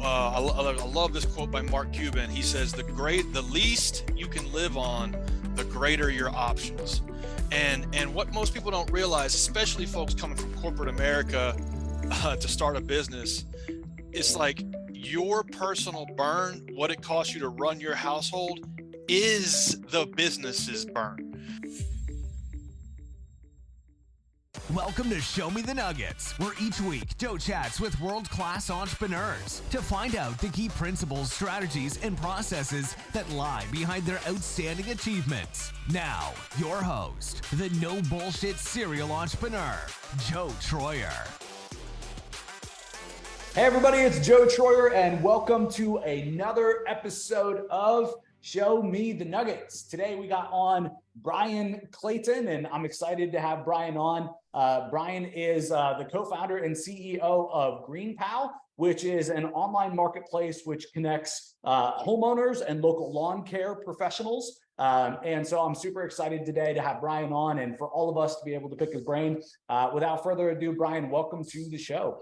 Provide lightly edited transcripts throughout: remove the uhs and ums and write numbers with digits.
I love this quote by Mark Cuban. He says, the least you can live on, the greater your options. And what most people don't realize, especially folks coming from corporate America to start a business, it's like your personal burn, what it costs you to run your household, is the business's burn. Welcome to Show Me the Nuggets, where each week Joe chats with world-class entrepreneurs to find out the key principles, strategies, and processes that lie behind their outstanding achievements. Now, your host, the no bullshit serial entrepreneur, Joe Troyer. Hey everybody, it's Joe Troyer, and welcome to another episode of Show Me the Nuggets. Today we got on Brian Clayton, and I'm excited to have Brian on. Brian is the co-founder and CEO of GreenPal, which is an online marketplace which connects homeowners and local lawn care professionals. And so I'm super excited today to have Brian on and for all of us to be able to pick his brain. Without further ado, Brian, welcome to the show.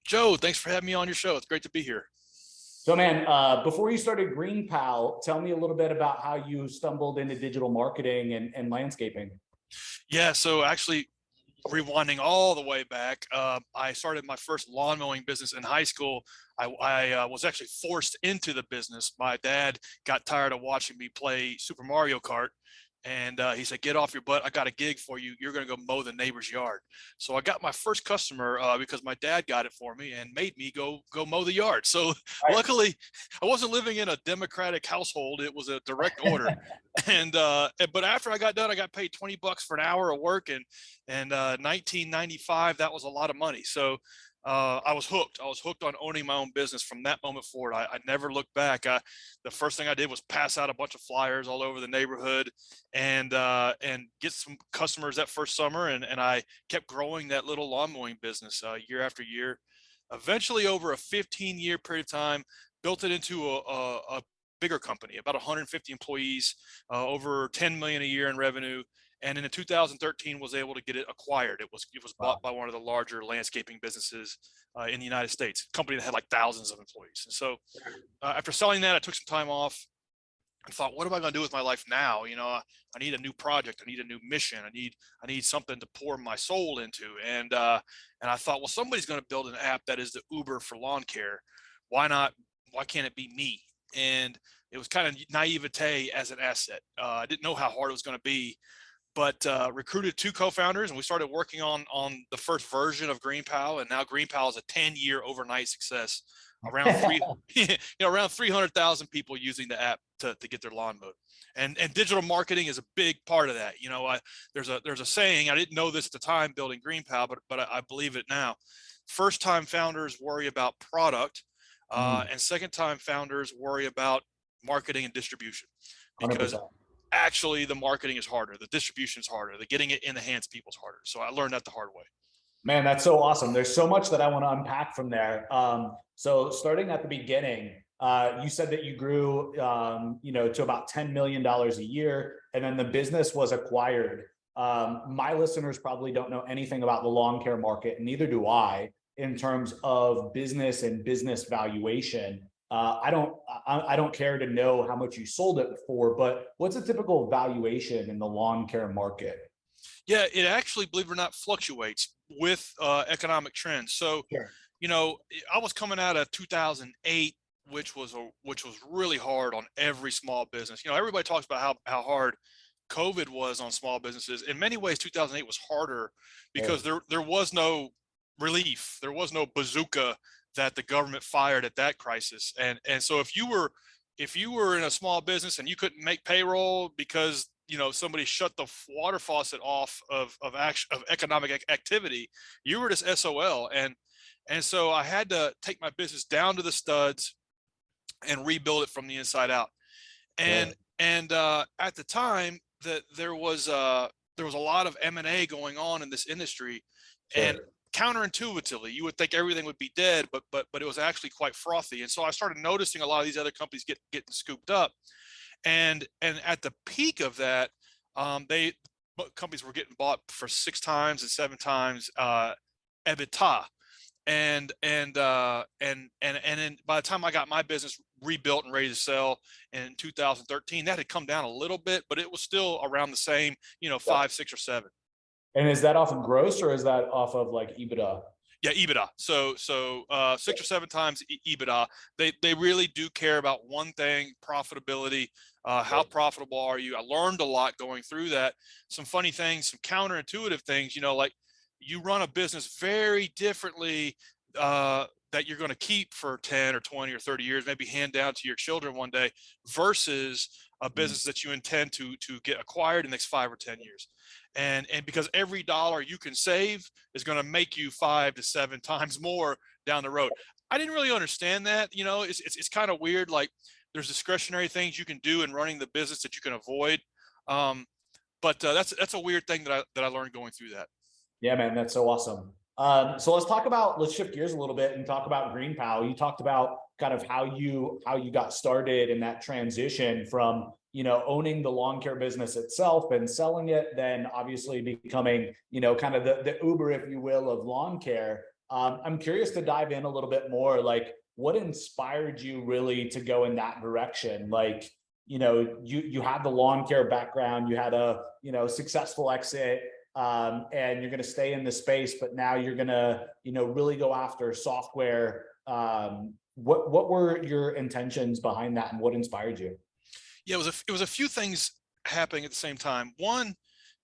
Joe, thanks for having me on your show. It's great to be here. So man, before you started GreenPal, tell me a little bit about how you stumbled into digital marketing and landscaping. Yeah, so actually rewinding all the way back, I started my first lawn mowing business in high school. I was actually forced into the business. My dad got tired of watching me play Super Mario Kart. And he said, get off your butt. I got a gig for you. You're going to go mow the neighbor's yard. So I got my first customer because my dad got it for me and made me go mow the yard. So luckily, I wasn't living in a democratic household. It was a direct order. But after I got done, I got paid $20 for an hour of work. And 1995, that was a lot of money. So I was hooked. I was hooked on owning my own business from that moment forward. I never looked back. The first thing I did was pass out a bunch of flyers all over the neighborhood and get some customers that first summer. And I kept growing that little lawn mowing business year after year. Eventually, over a 15-year period of time, built it into a bigger company, about 150 employees, over 10 million a year in revenue. And in 2013 was able to get it acquired. It was bought by one of the larger landscaping businesses in the United States, a company that had like thousands of employees. And so after selling that, I took some time off and thought, what am I going to do with my life now? You know, I need a new project. I need a new mission. I need something to pour my soul into. And I thought, well, somebody's going to build an app that is the Uber for lawn care. Why not? Why can't it be me? And it was kind of naivete as an asset. I didn't know how hard it was going to be. But recruited two co-founders, and we started working on the first version of GreenPal, and now GreenPal is a 10-year overnight success. Around 300,000 people using the app to get their lawn mowed, and digital marketing is a big part of that. You know, there's a saying, I didn't know this at the time building GreenPal, but I believe it now. First-time founders worry about product, and second-time founders worry about marketing and distribution, because 100%. Actually the marketing is harder, the distribution is harder, the getting it in the hands of people is harder. So I learned that the hard way. Man, that's so awesome. There's so much that I want to unpack from there. So starting at the beginning, you said that you grew, to about $10 million a year, and then the business was acquired. My listeners probably don't know anything about the lawn care market, and neither do I, in terms of business and business valuation. I don't care to know how much you sold it for, but what's a typical valuation in the lawn care market? Yeah, it actually, believe it or not, fluctuates with economic trends. So, Sure. You know, I was coming out of 2008, which was really hard on every small business. You know, everybody talks about how hard COVID was on small businesses. In many ways, 2008 was harder because there was no relief. There was no bazooka that the government fired at that crisis. And so if you were in a small business and you couldn't make payroll because, you know, somebody shut the water faucet off of economic activity, you were just SOL. And so I had to take my business down to the studs and rebuild it from the inside out. And at the time that there was a lot of M&A going on in this industry. Sure. And counterintuitively, you would think everything would be dead, but it was actually quite frothy. And so I started noticing a lot of these other companies getting scooped up. And at the peak of that, companies were getting bought for 6 times and 7 times EBITDA. And then by the time I got my business rebuilt and ready to sell in 2013, that had come down a little bit, but it was still around the same, five, six, or seven. And is that off of gross or is that off of like EBITDA? Yeah, EBITDA. So 6 or 7 times EBITDA. They really do care about one thing: profitability. How profitable are you? I learned a lot going through that. Some funny things, some counterintuitive things. Like you run a business very differently that you're going to keep for 10 or 20 or 30 years, maybe hand down to your children one day, versus a business that you intend to get acquired in the next 5 or 10 years. And because every dollar you can save is going to make you 5 to 7 times more down the road. I didn't really understand that. It's kind of weird. Like there's discretionary things you can do in running the business that you can avoid. But that's a weird thing that I learned going through that. Yeah, man, that's so awesome. So let's shift gears a little bit and talk about GreenPal. You talked about kind of how you got started in that transition from, owning the lawn care business itself and selling it, then obviously becoming, kind of the Uber, if you will, of lawn care. I'm curious to dive in a little bit more, like what inspired you really to go in that direction? Like, you had the lawn care background, you had a, successful exit, and you're going to stay in the space, but now you're going to, really go after software. What were your intentions behind that and what inspired you? Yeah, it was a few things happening at the same time. One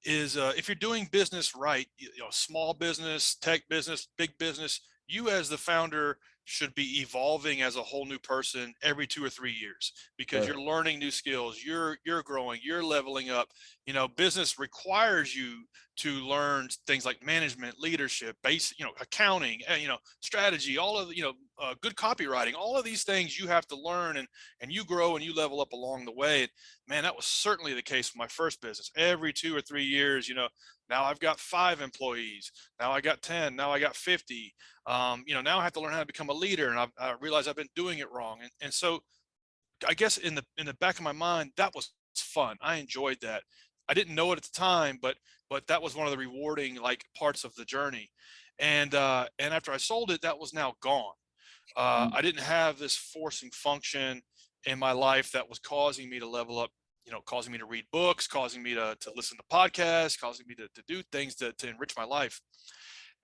is if you're doing business right, small business, tech business, big business, you as the founder should be evolving as a whole new person every 2 or 3 years, because you're learning new skills, you're growing, you're leveling up. Business requires you to learn things like management, leadership, accounting, strategy, all of good copywriting, all of these things you have to learn, and you grow and you level up along the way. And man, that was certainly the case with my first business. Every 2 or 3 years, now I've got 5 employees, now I got 10, now I got 50. Now I have to learn how to become a leader, and I realize I've been doing it wrong. And so I guess in the back of my mind, that was fun. I enjoyed that. I didn't know it at the time, but that was one of the rewarding parts of the journey. And after I sold it, that was now gone. I didn't have this forcing function in my life that was causing me to level up, causing me to read books, causing me to listen to podcasts, causing me to do things to enrich my life.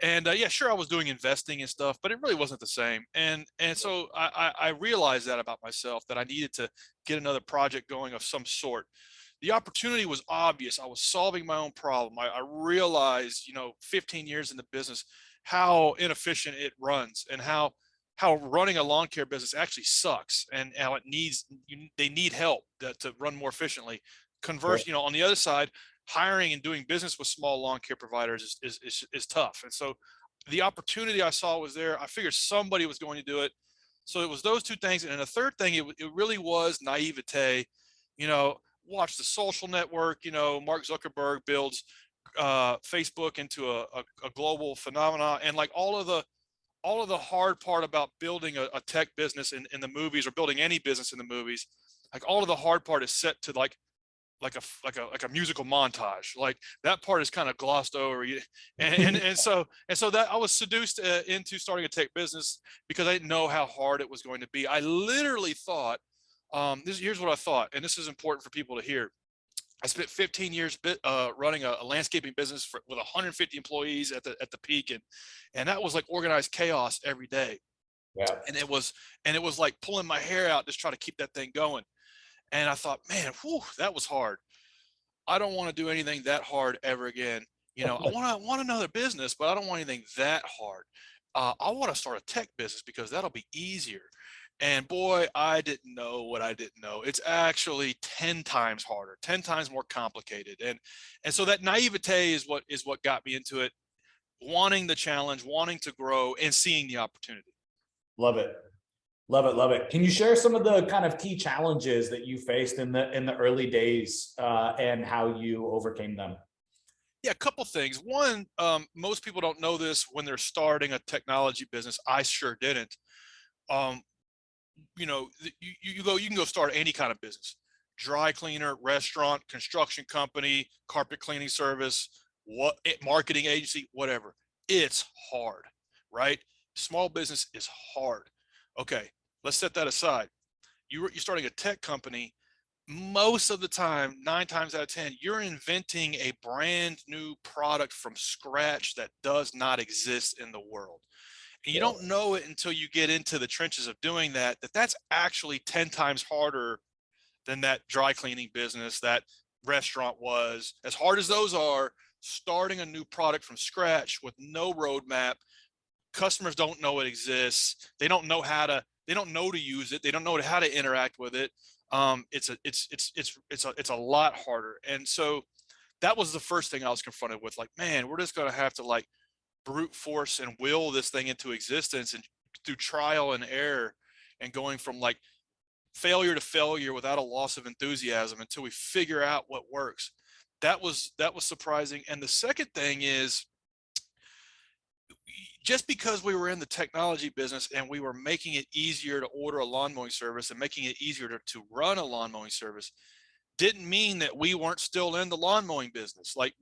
And yeah, sure, I was doing investing and stuff, but it really wasn't the same. And so I realized that about myself, that I needed to get another project going of some sort. The opportunity was obvious. I was solving my own problem. I realized, 15 years in the business, how inefficient it runs, and how running a lawn care business actually sucks, and how they need help to run more efficiently. Conversely, on the other side, hiring and doing business with small lawn care providers is tough. And so the opportunity I saw was there. I figured somebody was going to do it. So it was those two things. And then the third thing, it really was naivete. Watch the social network. Mark Zuckerberg builds Facebook into a global phenomenon. And like all of the hard part about building a tech business in the movies, or building any business in the movies, like all of the hard part is set to like a musical montage. Like that part is kind of glossed over. And so that I was seduced into starting a tech business because I didn't know how hard it was going to be. I literally thought, here's what I thought, and this is important for people to hear. I spent 15 years running a landscaping business with 150 employees at the peak, and that was like organized chaos every day. Yeah. And it was like pulling my hair out just trying to keep that thing going. And I thought, man, that was hard. I don't want to do anything that hard ever again. I want another business, but I don't want anything that hard. I want to start a tech business because that'll be easier. And boy, I didn't know what I didn't know. It's actually 10 times harder, 10 times more complicated. And so that naivete is what got me into it, wanting the challenge, wanting to grow, and seeing the opportunity. Love it. Love it. Love it. Can you share some of the kind of key challenges that you faced in the early days and how you overcame them? Yeah, a couple things. One, most people don't know this when they're starting a technology business. I sure didn't. You can go start any kind of business: dry cleaner, restaurant, construction company, carpet cleaning service, marketing agency, whatever. It's hard, right? Small business is hard. Okay, let's set that aside. You're starting a tech company. Most of the time, 9 times out of 10, you're inventing a brand new product from scratch that does not exist in the world. And you Yeah. don't know it until you get into the trenches of doing that, that's actually 10 times harder than that dry cleaning business, that restaurant was. As hard as those are, starting a new product from scratch with no roadmap, customers don't know it exists. They don't know to use it. They don't know how to interact with it. It's a lot harder. And so that was the first thing I was confronted with. Like, man, we're just going to have to like brute force and will this thing into existence, and through trial and error, and going from like failure to failure without a loss of enthusiasm until we figure out what works. That was surprising. And the second thing is, just because we were in the technology business and we were making it easier to order a lawn mowing service and making it easier to run a lawn mowing service, didn't mean that we weren't still in the lawn mowing business. Like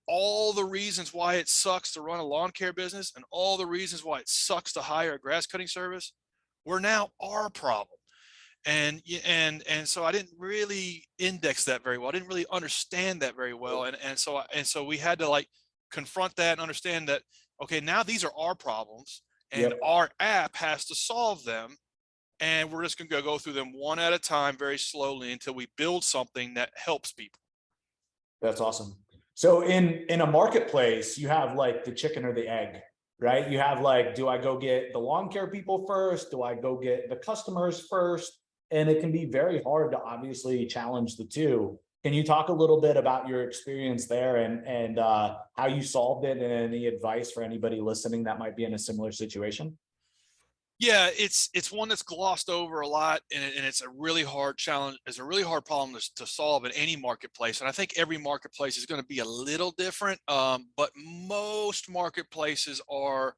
all the reasons why it sucks to run a lawn care business and all the reasons why it sucks to hire a grass cutting service were now our problem. And so I didn't really index that very well. I didn't really understand that very well. And so we had to like confront that and understand that, okay, now these are our problems, and our app has to solve them. And we're just going to go through them one at a time, very slowly, until we build something that helps people. That's awesome. So in a marketplace, you have like the chicken or the egg, right? You have like, do I go get the lawn care people first? Do I go get the customers first? And it can be very hard to obviously challenge the two. Can you talk a little bit about your experience there and how you solved it, and any advice for anybody listening that might be in a similar situation? Yeah, it's one that's glossed over a lot, and it's a really hard challenge. It's a really hard problem to solve in any marketplace, and I think every marketplace is going to be a little different. But most marketplaces are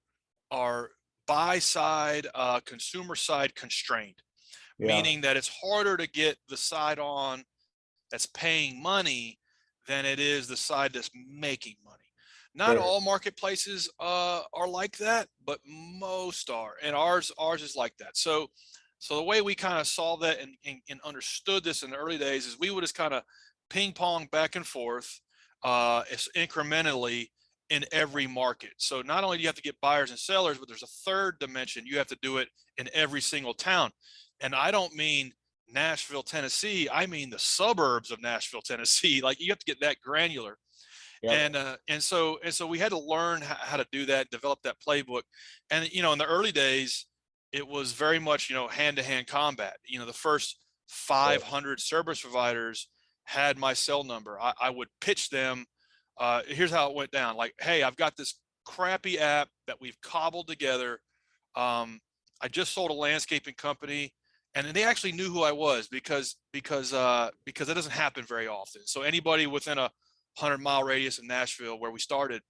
buy side, consumer side constrained, meaning that it's harder to get the side on that's paying money than it is the side that's making money. Not all marketplaces are like that, but most are, and ours is like that. So the way we kind of saw that and understood this in the early days is we would just kind of ping pong back and forth incrementally in every market. So not only do you have to get buyers and sellers, but there's a third dimension. You have to do it in every single town. And I don't mean Nashville, Tennessee. I mean the suburbs of Nashville, Tennessee. Like, you have to get that granular. And so we had to learn how to do that, develop that playbook. And in the early days, it was very much hand-to-hand combat. The first 500 service providers had my cell number. I would pitch them. Here's how it went down. Like, hey, I've got this crappy app that we've cobbled together. I just sold a landscaping company, and they actually knew who I was because that doesn't happen very often. So anybody within a 100-mile radius of Nashville, where we started,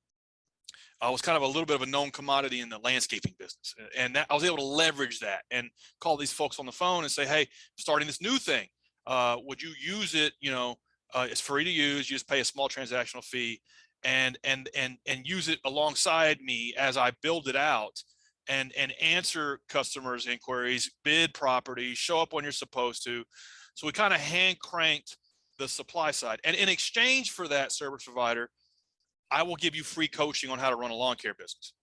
was kind of a little bit of a known commodity in the landscaping business. And I was able to leverage that and call these folks on the phone and say, hey, starting this new thing, would you use it? It's free to use. You just pay a small transactional fee and use it alongside me as I build it out and answer customers' inquiries, bid property, show up when you're supposed to. So we kind of hand cranked the supply side. And in exchange for that, service provider, I will give you free coaching on how to run a lawn care business.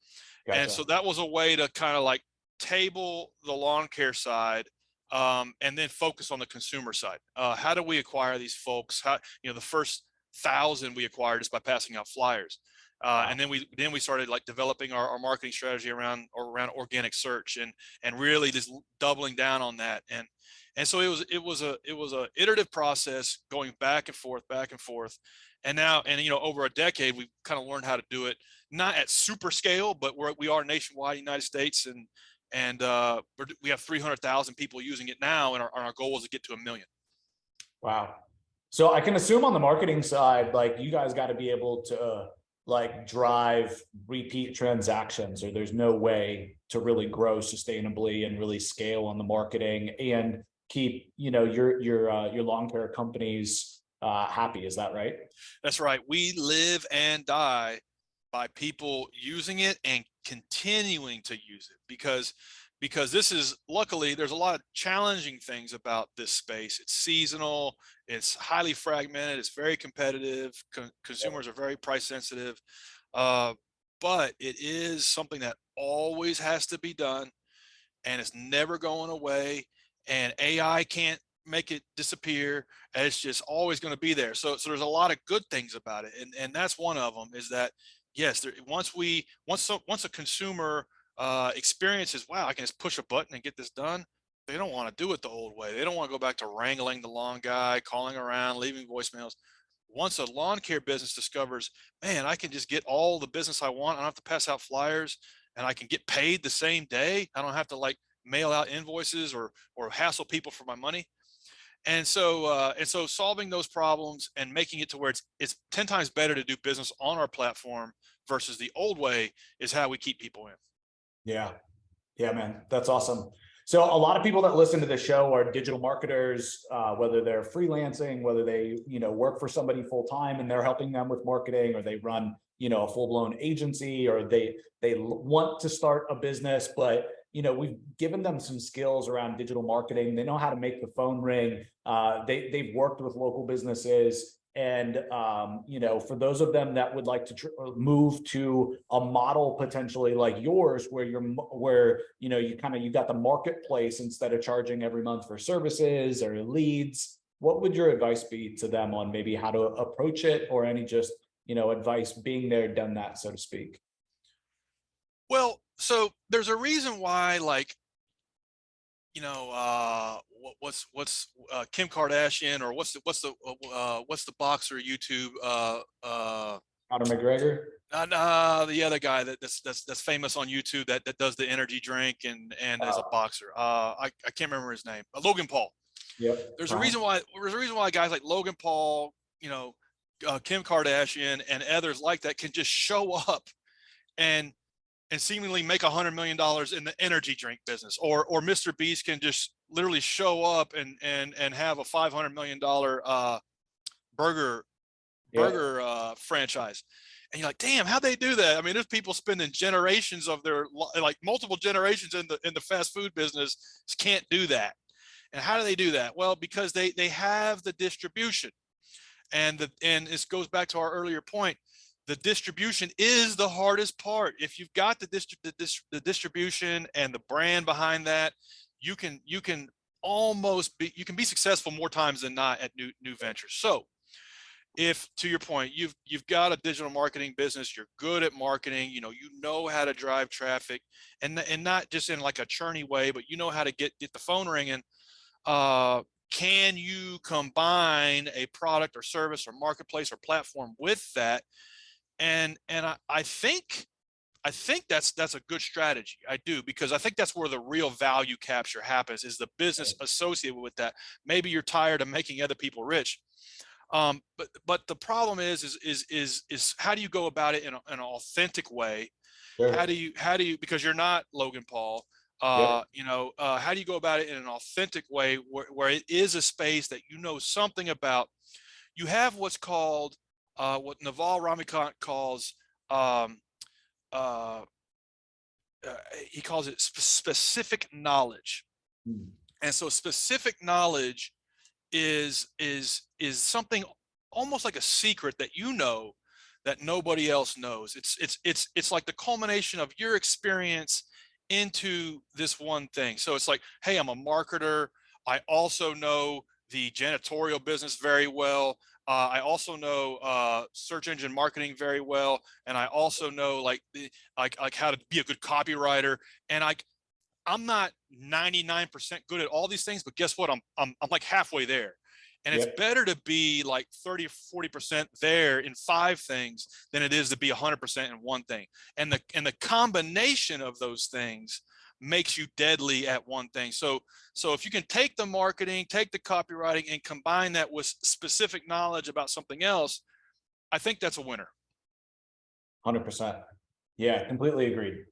Gotcha. And so that was a way to kind of like table the lawn care side, and then focus on the consumer side. How do we acquire these folks? How, the first 1,000 we acquired just by passing out flyers. And then we started like developing our marketing strategy around organic search and really just doubling down on that. And so it was a iterative process, going back and forth. And now, over a decade, we've kind of learned how to do it, not at super scale, but we are nationwide, United States, and we have 300,000 people using it now, and our goal is to get to 1 million. Wow. So I can assume on the marketing side, like, you guys got to be able to like drive repeat transactions, or there's no way to really grow sustainably and really scale on the marketing and keep your lawn care companies happy. Is that right? That's right. We live and die by people using it and continuing to use it, because this is, luckily there's a lot of challenging things about this space. It's seasonal, it's highly fragmented, it's very competitive, consumers are very price sensitive, but it is something that always has to be done, and it's never going away, and AI can't make it disappear, and it's just always going to be there. So there's a lot of good things about it, and that's one of them, is that yes, once a consumer experiences, wow, I can just push a button and get this done, they don't want to do it the old way. They don't want to go back to wrangling the lawn guy, calling around, leaving voicemails. Once a lawn care business discovers, man, I can just get all the business I want, I don't have to pass out flyers, and I can get paid the same day, I don't have to like mail out invoices or hassle people for my money. And so solving those problems and making it to where it's 10 times better to do business on our platform versus the old way is how we keep people in. Yeah. Yeah, man, that's awesome. So a lot of people that listen to the show are digital marketers, whether they're freelancing, whether they, work for somebody full time and they're helping them with marketing, or they run, a full blown agency, or they want to start a business, but we've given them some skills around digital marketing. They know how to make the phone ring. They've worked with local businesses. And, for those of them that would like to move to a model potentially like yours, where you got the marketplace instead of charging every month for services or leads, what would your advice be to them on maybe how to approach it, or any just, advice, being there, done that, so to speak? Well, so there's a reason why, like, what's Kim Kardashian, or what's the boxer YouTube, Conor McGregor? the other guy that's famous on YouTube that does the energy drink and is a boxer. I can't remember his name. Logan Paul. Yep. There's a reason why guys like Logan Paul, Kim Kardashian and others like that can just show up and seemingly make $100 million in the energy drink business, or Mr. Beast can just literally show up and have a $500 million burger franchise. And you're like, damn, how'd they do that? I mean, there's people spending generations of their, like multiple generations in the fast food business, can't do that. And how do they do that? Well, because they have the distribution, and this goes back to our earlier point. The distribution is the hardest part. If you've got the distribution and the brand behind that, you can be successful more times than not at new ventures. So if, to your point, you've got a digital marketing business, you're good at marketing, you know how to drive traffic, and not just in like a churny way, but you know how to get the phone ringing. Can you combine a product or service or marketplace or platform with that? And I think that's a good strategy. I do, because I think that's where the real value capture happens, is the business associated with that. Maybe you're tired of making other people rich, but the problem is how do you go about it in an authentic way? Sure. How do you, because you're not Logan Paul, how do you go about it in an authentic way where it is a space that something about? You have what's called what Naval Ravikant calls, he calls it specific knowledge. And so specific knowledge is something almost like a secret that that nobody else knows. It's like the culmination of your experience into this one thing. So it's like, hey, I'm a marketer. I also know the janitorial business very well. I also know search engine marketing very well, and I also know like how to be a good copywriter. And I'm not 99% good at all these things, but guess what? I'm like halfway there. And it's better to be like 30 or 40% there in 5 things than it is to be 100% in one thing. And the combination of those things makes you deadly at one thing. So if you can take the marketing, take the copywriting, and combine that with specific knowledge about something else, I think that's a winner. 100%. Yeah, completely agreed.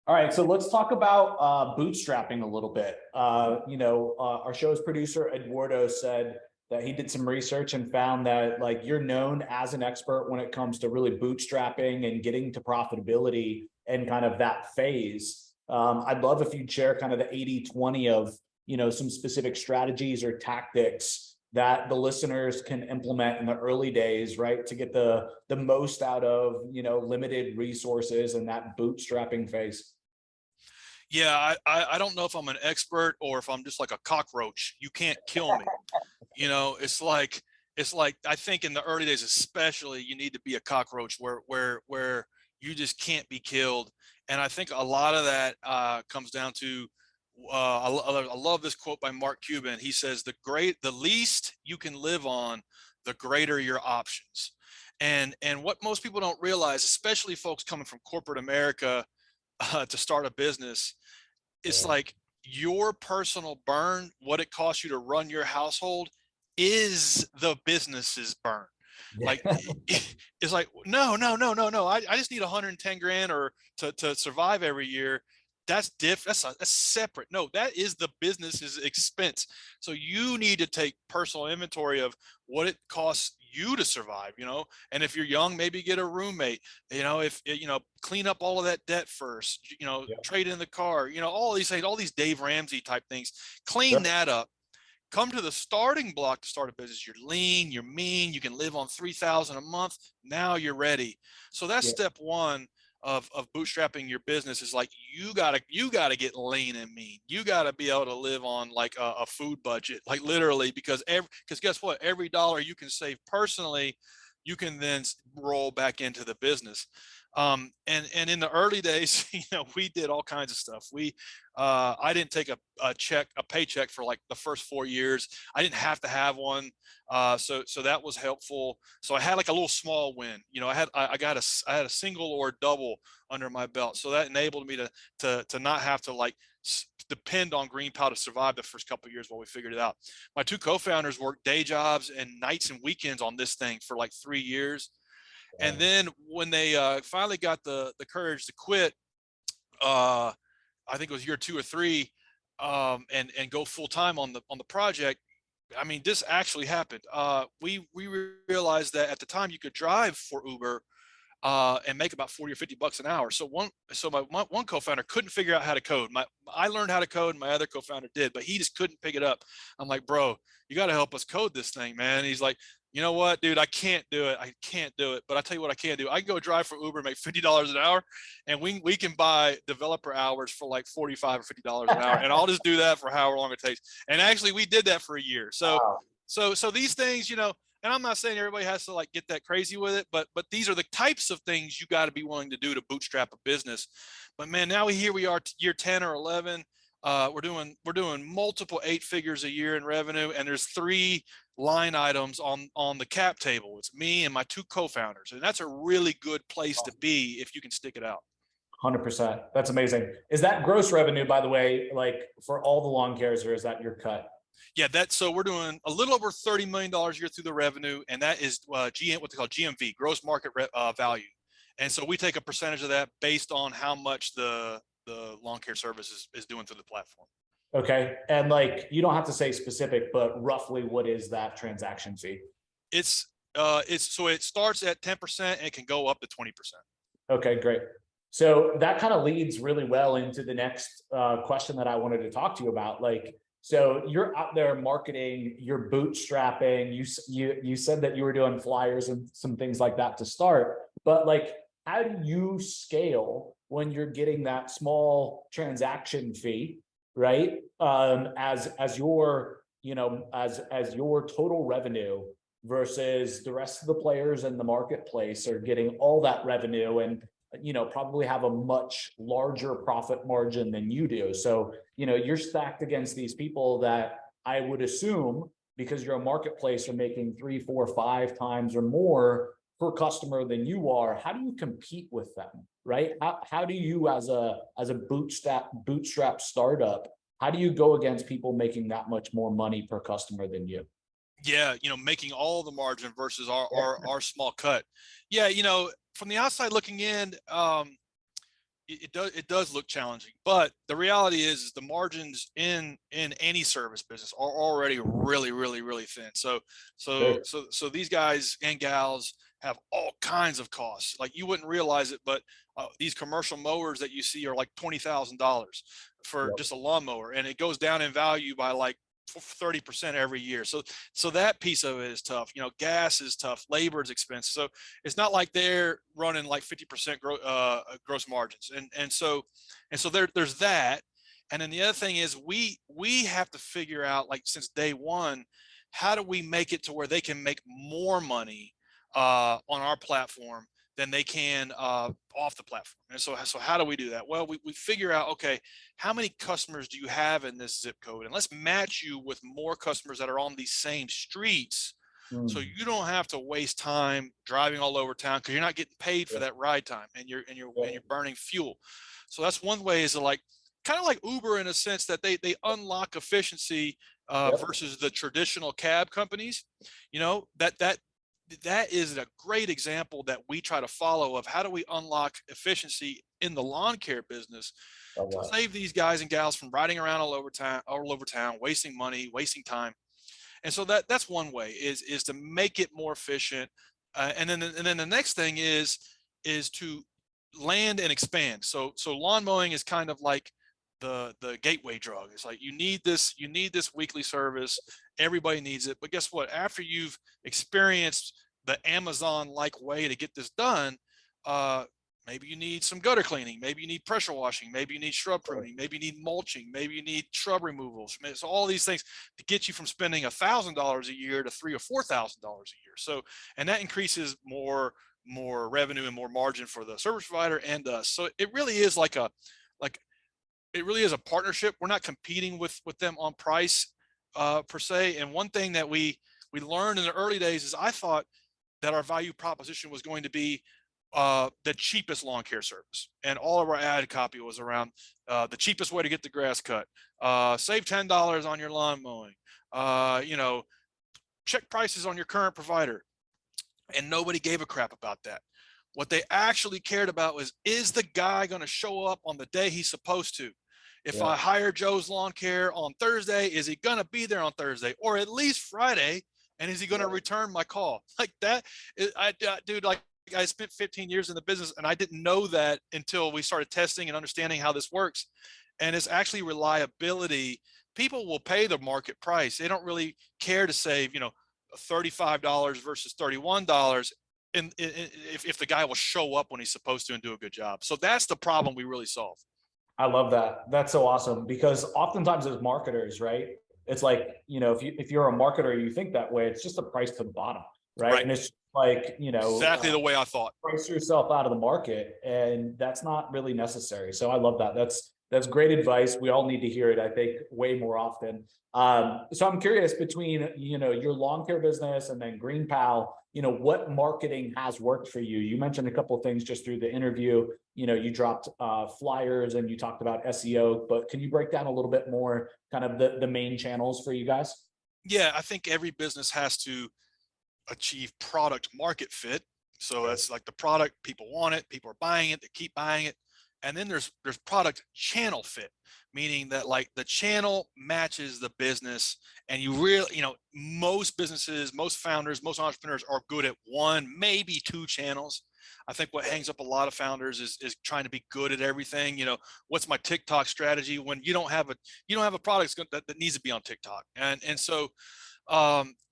All right, so let's talk about bootstrapping a little bit. Our show's producer Eduardo said that he did some research and found that like you're known as an expert when it comes to really bootstrapping and getting to profitability and kind of that phase. I'd love if you'd share kind of the 80-20 of, you know, some specific strategies or tactics that the listeners can implement in the early days, right, to get the most out of, you know, limited resources and that bootstrapping phase. Yeah, I don't know if I'm an expert or if I'm just like a cockroach. You can't kill me. You know, it's like I think in the early days, especially, you need to be a cockroach where you just can't be killed. And I think a lot of that comes down to I love this quote by Mark Cuban. He says, the least you can live on, the greater your options. And what most people don't realize, especially folks coming from corporate America to start a business, it's like your personal burn, what it costs you to run your household, is the business's burn. Like it's like, no. I just need 110 grand or to survive every year. That's separate. No, that is the business's expense. So you need to take personal inventory of what it costs you to survive, you know. And if you're young, maybe get a roommate, you know, if you know, clean up all of that debt first, you know, trade in the car, you know, all these things, all these Dave Ramsey type things, clean that up. Come to the starting block to start a business. You're lean, you're mean, you can live on 3,000 a month. Now you're ready. So that's step one of bootstrapping your business, is like, you gotta get lean and mean. You gotta be able to live on like a food budget, like literally, because guess what? Every dollar you can save personally, you can then roll back into the business. And in the early days, you know, we did all kinds of stuff. I didn't take a paycheck for like the first 4 years. I didn't have to have one. So that was helpful. So I had like a little small win, you know, I had a single or double under my belt. So that enabled me to not have to like depend on GreenPal to survive the first couple of years while we figured it out. My two co-founders worked day jobs and nights and weekends on this thing for like 3 years. And then when they finally got the courage to quit, I think it was year 2 or 3, and go full time on the project. I mean, this actually happened. We realized that at the time you could drive for Uber and make about 40 or 50 bucks an hour. So my one co-founder couldn't figure out how to code. I learned how to code, and my other co-founder did, but he just couldn't pick it up. I'm like, bro, you got to help us code this thing, man. And he's like, you know what, dude, I can't do it. But I tell you what I can do. I can go drive for Uber, make $50 an hour, and we can buy developer hours for like $45 or $50 an hour. And I'll just do that for however long it takes. And actually we did that for a year. So these things, you know, and I'm not saying everybody has to like get that crazy with it, but these are the types of things you got to be willing to do to bootstrap a business. But man, now here we are, year 10 or 11. We're doing multiple 8 figures a year in revenue, and there's 3 line items on the cap table. It's me and my 2 co-founders, and that's a really good place to be if you can stick it out. 100%. That's amazing. Is that gross revenue, by the way, like for all the lawn cares, or is that your cut? Yeah, so we're doing a little over $30 million a year through the revenue, and that is what they call GMV, gross market value. And so we take a percentage of that based on how much the lawn care service is doing through the platform. Okay. And like, you don't have to say specific, but roughly what is that transaction fee? So it starts at 10% and it can go up to 20%. Okay, great. So that kind of leads really well into the next question that I wanted to talk to you about. Like, so you're out there marketing, you're bootstrapping, you said that you were doing flyers and some things like that to start, but like, how do you scale when you're getting that small transaction fee, right? As your, you know, as your total revenue versus the rest of the players in the marketplace are getting all that revenue and, you know, probably have a much larger profit margin than you do. So, you know, you're stacked against these people that I would assume, because you're a marketplace, are making 3, 4, 5 times or more per customer than you are. How do you compete with them, right? How do you, as a bootstrap startup, how do you go against people making that much more money per customer than you? Yeah, you know, making all the margin versus our small cut. Yeah, you know, from the outside looking in, it does look challenging, but the reality is the margins in any service business are already really, really, really thin. Sure. So these guys and gals have all kinds of costs. Like, you wouldn't realize it, but these commercial mowers that you see are like $20,000 for Yep. just a lawnmower, and it goes down in value by like 30% every year. So that piece of it is tough. Gas is tough. Labor is expensive. So it's not like they're running like 50% gross margins. And so there's that. And then the other thing is we have to figure out, like, since day one, how do we make it to where they can make more money on our platform than they can off the platform. And so how do we do that? Well, we figure out, okay, how many customers do you have in this zip code? And let's match you with more customers that are on these same streets. So Mm. you don't have to waste time driving all over town, because you're not getting paid for Yeah. that ride time, and you're Yeah. burning fuel. So that's one way, is to, like, kind of like Uber, in a sense that they unlock efficiency Yep. versus the traditional cab companies. That is a great example that we try to follow, of how do we unlock efficiency in the lawn care business Love to that. save these guys and gals from riding around all over town, wasting money, wasting time. And so that's one way, is to make it more efficient. And then the next thing is to land and expand. So lawn mowing is kind of like the gateway drug. It's like, you need this weekly service. Everybody needs it. But guess what? After you've experienced the Amazon-like way to get this done, maybe you need some gutter cleaning. Maybe you need pressure washing. Maybe you need shrub pruning. Maybe you need mulching. Maybe you need shrub removals. So all these things to get you from spending $1,000 a year to $3,000 or $4,000 a year. So, and that increases more revenue and more margin for the service provider and us. So it really is like it really is a partnership. We're not competing with them on price per se. And one thing that we learned in the early days is, I thought that our value proposition was going to be the cheapest lawn care service, and all of our ad copy was around the cheapest way to get the grass cut, save $10 on your lawn mowing, check prices on your current provider. And nobody gave a crap about that. What they actually cared about was, is the guy going to show up on the day he's supposed to? If Yeah. I hire Joe's Lawn Care on Thursday, is he going to be there on Thursday, or at least Friday? And is he going to return my call? Like that? Dude, like, I spent 15 years in the business, and I didn't know that until we started testing and understanding how this works. And it's actually reliability. People will pay the market price. They don't really care to save, $35 versus $31, and if the guy will show up when he's supposed to and do a good job. So that's the problem we really solve. I love that. That's so awesome, because oftentimes as marketers, right, it's like, if you're a marketer, you think that way, it's just a price to the bottom, right? And it's like, Exactly the way I thought. price yourself out of the market, and that's not really necessary. So I love that. That's great advice. We all need to hear it, I think, way more often. So I'm curious, between, your lawn care business and then GreenPal, what marketing has worked for you? You mentioned a couple of things just through the interview. You dropped flyers and you talked about SEO, but can you break down a little bit more kind of the main channels for you guys? Yeah, I think every business has to achieve product market fit. So that's like the product, people want it, people are buying it, they keep buying it. And then there's product channel fit, meaning that, like, the channel matches the business. And you really, most businesses, most founders, most entrepreneurs are good at one, maybe two channels. I think what hangs up a lot of founders is trying to be good at everything. What's my TikTok strategy, when you don't have a product that needs to be on TikTok. And so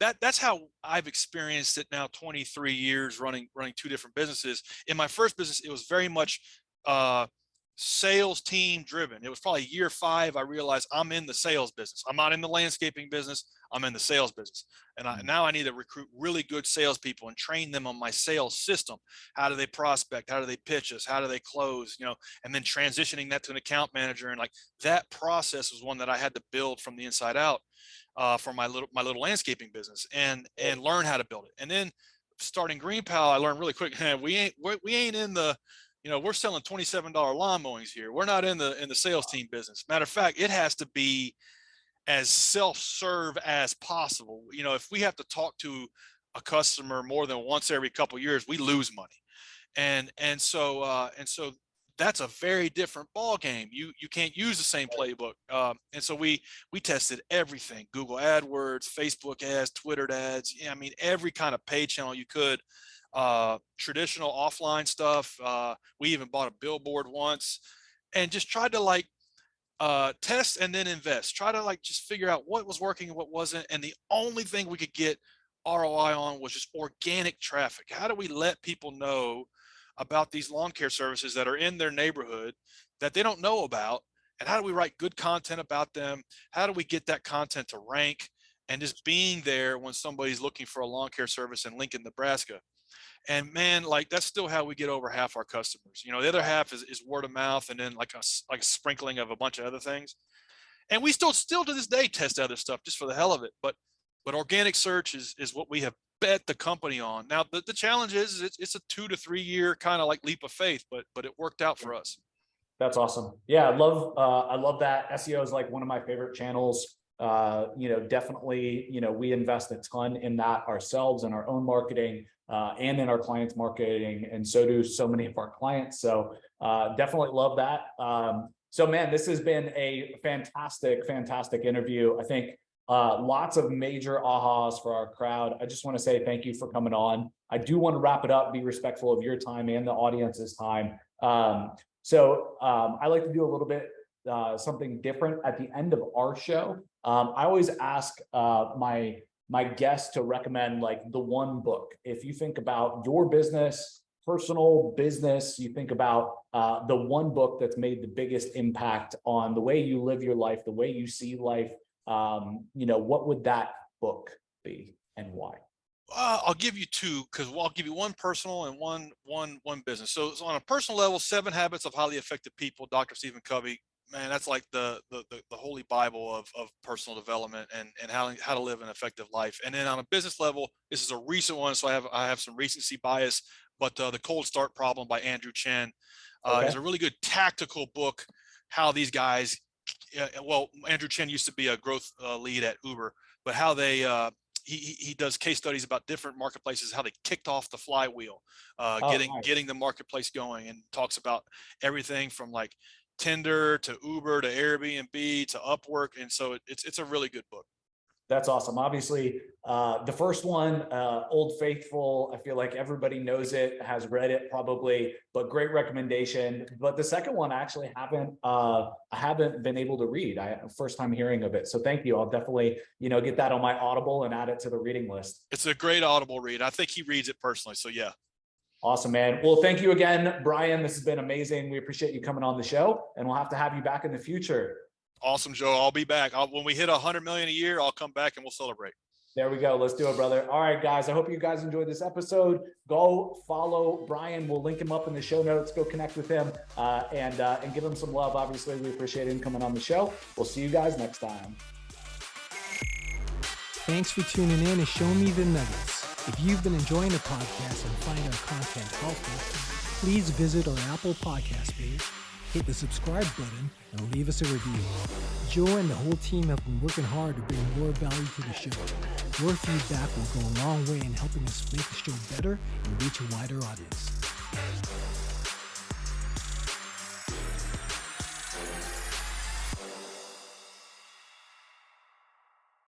that's how I've experienced it now, 23 years running two different businesses. In my first business, it was very much sales team driven. It was probably year 5. I realized I'm in the sales business. I'm not in the landscaping business. I'm in the sales business. And now I need to recruit really good salespeople and train them on my sales system. How do they prospect? How do they pitch us? How do they close? And then transitioning that to an account manager. And, like, that process was one that I had to build from the inside out for my little landscaping business, and learn how to build it. And then starting GreenPal, I learned really quick, we ain't in the, we're selling $27 lawn mowings here. We're not in the sales team business. Matter of fact, it has to be as self-serve as possible. If we have to talk to a customer more than once every couple of years, we lose money. And so that's a very different ball game. You can't use the same playbook. And so we tested everything: Google AdWords, Facebook ads, Twitter ads. I mean, every kind of paid channel you could. Traditional offline stuff. We even bought a billboard once, and just tried to like test and then invest. Try to like just figure out what was working and what wasn't. And the only thing we could get ROI on was just organic traffic. How do we let people know about these lawn care services that are in their neighborhood that they don't know about? And how do we write good content about them? How do we get that content to rank and just being there when somebody's looking for a lawn care service in Lincoln, Nebraska? And man, like that's still how we get over half our customers. The other half is word of mouth, and then like a sprinkling of a bunch of other things. And we still to this day test other stuff just for the hell of it. But organic search is what we have bet the company on. Now the challenge is it's a 2 to 3 year kind of like leap of faith, but it worked out for us. That's awesome. Yeah, I love that. SEO is like one of my favorite channels. Definitely, we invest a ton in that ourselves and our own marketing, and in our clients' marketing, and so do so many of our clients. So definitely love that. So man, this has been a fantastic interview. I think lots of major ahas for our crowd. I just want to say thank you for coming on. I do want to wrap it up, be respectful of your time and the audience's time. So I like to do a little bit something different at the end of our show. I always ask my guests to recommend like the one book. If you think about your business, personal business, you think about the one book that's made the biggest impact on the way you live your life, the way you see life. What would that book be and why? I'll give you two, because I'll give you one personal and one business. So on a personal level, 7 Habits of Highly Effective People, Dr. Stephen Covey. Man, that's like the holy Bible of personal development and how to live an effective life. And then on a business level, this is a recent one, so I have some recency bias. But the Cold Start Problem by Andrew Chen is a really good tactical book. How these guys, Andrew Chen used to be a growth lead at Uber, but how they he does case studies about different marketplaces, how they kicked off the flywheel, getting the marketplace going, and talks about everything from like Tinder to Uber to Airbnb to Upwork. And so it's a really good book. That's awesome. Obviously, the first one, Old Faithful, I feel like everybody knows it, has read it probably, but great recommendation. But the second one, I actually haven't been able to read. First time hearing of it. So thank you. I'll definitely, get that on my Audible and add it to the reading list. It's a great Audible read. I think he reads it personally. So yeah. Awesome, man. Well, thank you again, Brian. This has been amazing. We appreciate you coming on the show, and we'll have to have you back in the future. Awesome, Joe. I'll be back. When we hit 100 million a year, I'll come back and we'll celebrate. There we go. Let's do it, brother. All right, guys. I hope you guys enjoyed this episode. Go follow Brian. We'll link him up in the show notes. Go connect with him and give him some love. Obviously, we appreciate him coming on the show. We'll see you guys next time. Thanks for tuning in and Show Me the Nuggets. If you've been enjoying the podcast and find our content helpful, please visit our Apple Podcast page, hit the subscribe button, and leave us a review. Joe and the whole team have been working hard to bring more value to the show. Your feedback will go a long way in helping us make the show better and reach a wider audience.